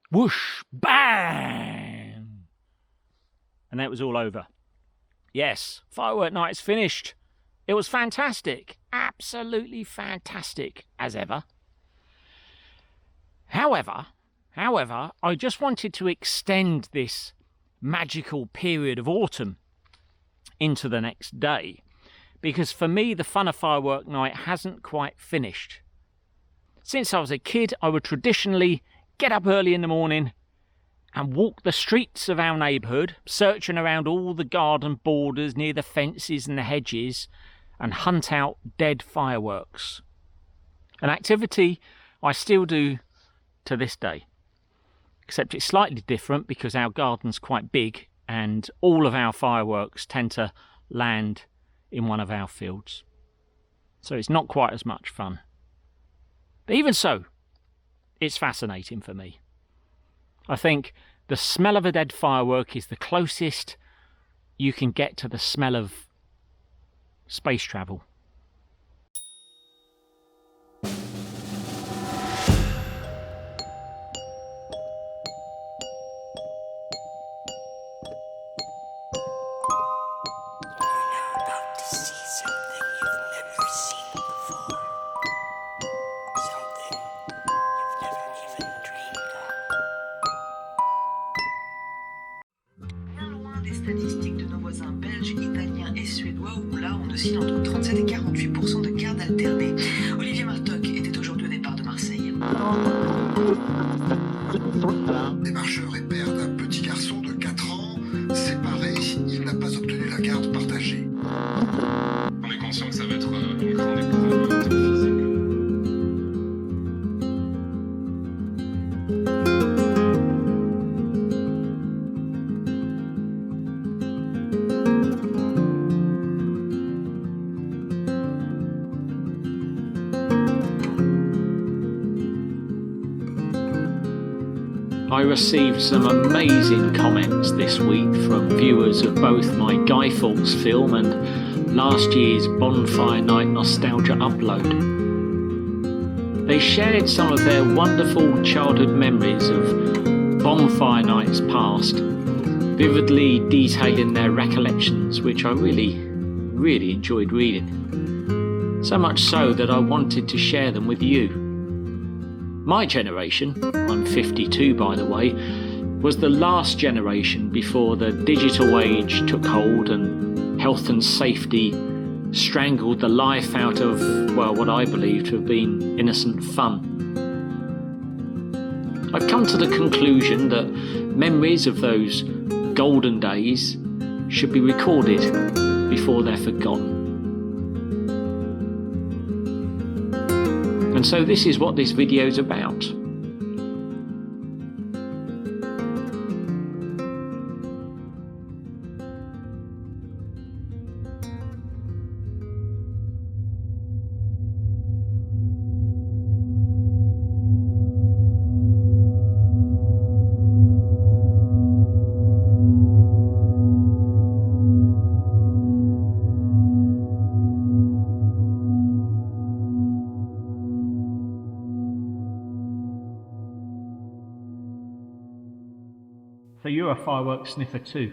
Whoosh, bang! And that was all over. Yes, firework night's finished. It was fantastic. Absolutely fantastic, as ever. However, I just wanted to extend this magical period of autumn into the next day, because for me, the fun of firework night hasn't quite finished. Since I was a kid, I would traditionally get up early in the morning and walk the streets of our neighbourhood, searching around all the garden borders near the fences and the hedges, and hunt out dead fireworks. An activity I still do to this day, except it's slightly different because our garden's quite big and all of our fireworks tend to land in one of our fields. So it's not quite as much fun. But even so, it's fascinating for me. I think the smell of a dead firework is the closest you can get to the smell of space travel. Statistiques de nos voisins belges, italiens et suédois où là on oscille entre 37 et 48% de garde alternée. Olivier Martoc était aujourd'hui au départ de Marseille. Des marcheurs et père d'un petit garçon de 4 ans, séparé, il n'a pas obtenu la garde partagée. On est conscient que ça va être une grande épreuve physique. I received some amazing comments this week from viewers of both my Guy Fawkes film and last year's Bonfire Night nostalgia upload. They shared some of their wonderful childhood memories of Bonfire Nights past, vividly detailing their recollections, which I really enjoyed reading. So much so that I wanted to share them with you. My generation, I'm 52 by the way, was the last generation before the digital age took hold and health and safety strangled the life out of, well, what I believe to have been innocent fun. I've come to the conclusion that memories of those golden days should be recorded before they're forgotten. And so this is what this video is about. So you're a fireworks sniffer too.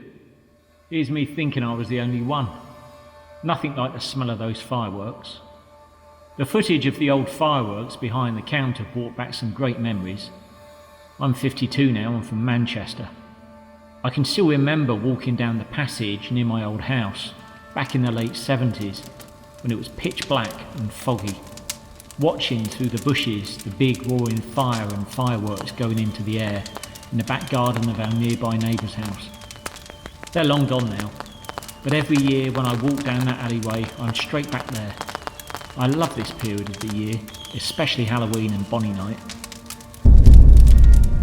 Here's me thinking I was the only one. Nothing like the smell of those fireworks. The footage of the old fireworks behind the counter brought back some great memories. I'm 52 now and from Manchester. I can still remember walking down the passage near my old house, back in the late 70s, when it was pitch black and foggy, watching through the bushes the big roaring fire and fireworks going into the air in the back garden of our nearby neighbour's house. They're long gone now, but every year when I walk down that alleyway, I'm straight back there. I love this period of the year, especially Halloween and Bonnie Night.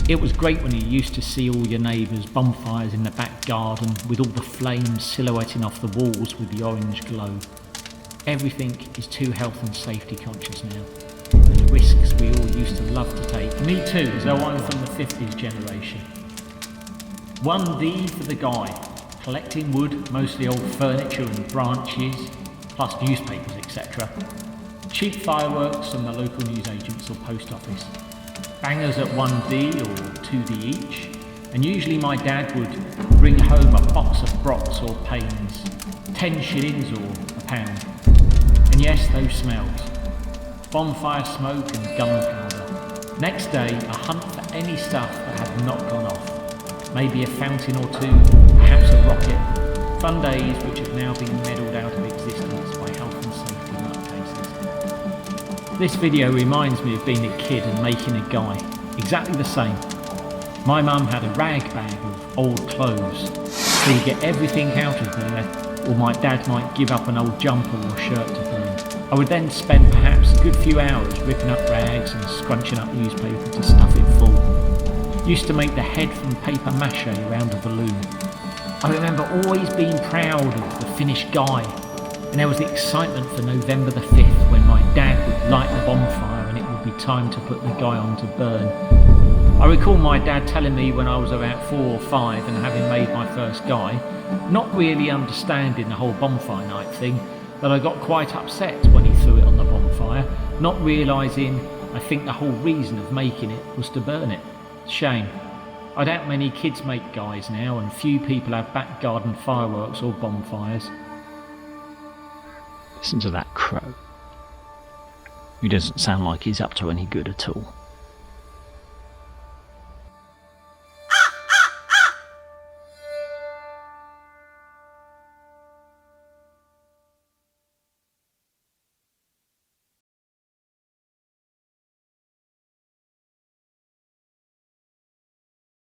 It was great when you used to see all your neighbours' bonfires in the back garden with all the flames silhouetting off the walls with the orange glow. Everything is too health and safety conscious now. The risks we all used to love to take. Me too, as though I'm from the 50s generation. 1D for the guy, collecting wood, mostly old furniture and branches, plus newspapers, etc. Cheap fireworks from the local newsagents or post office. bangers at 1D or 2D each, and usually my dad would bring home a box of brocks or panes, 10 shillings or a pound. And yes, those smells. Bonfire smoke and gunpowder. Next day, a hunt for any stuff that had not gone off. Maybe a fountain or two, perhaps a rocket. Fun days which have now been meddled out of existence by health and safety nutcases. This video reminds me of being a kid and making a guy. Exactly the same. My mum had a rag bag of old clothes, so you get everything out of there, or my dad might give up an old jumper or shirt to burn. I would then spend perhaps a good few hours ripping up rags and scrunching up newspaper to stuff it full. Used to make the head from paper mache around a balloon. I remember always being proud of the finished guy, and there was the excitement for November the 5th when my dad would light the bonfire and it would be time to put the guy on to burn. I recall my dad telling me when I was about 4 or 5 and having made my first guy, not really understanding the whole Bonfire Night thing, that I got quite upset when he threw it on the bonfire, not realising I think the whole reason of making it was to burn it. Shame. I doubt many kids make guys now, and few people have back garden fireworks or bonfires. Listen to that crow. He doesn't sound like he's up to any good at all.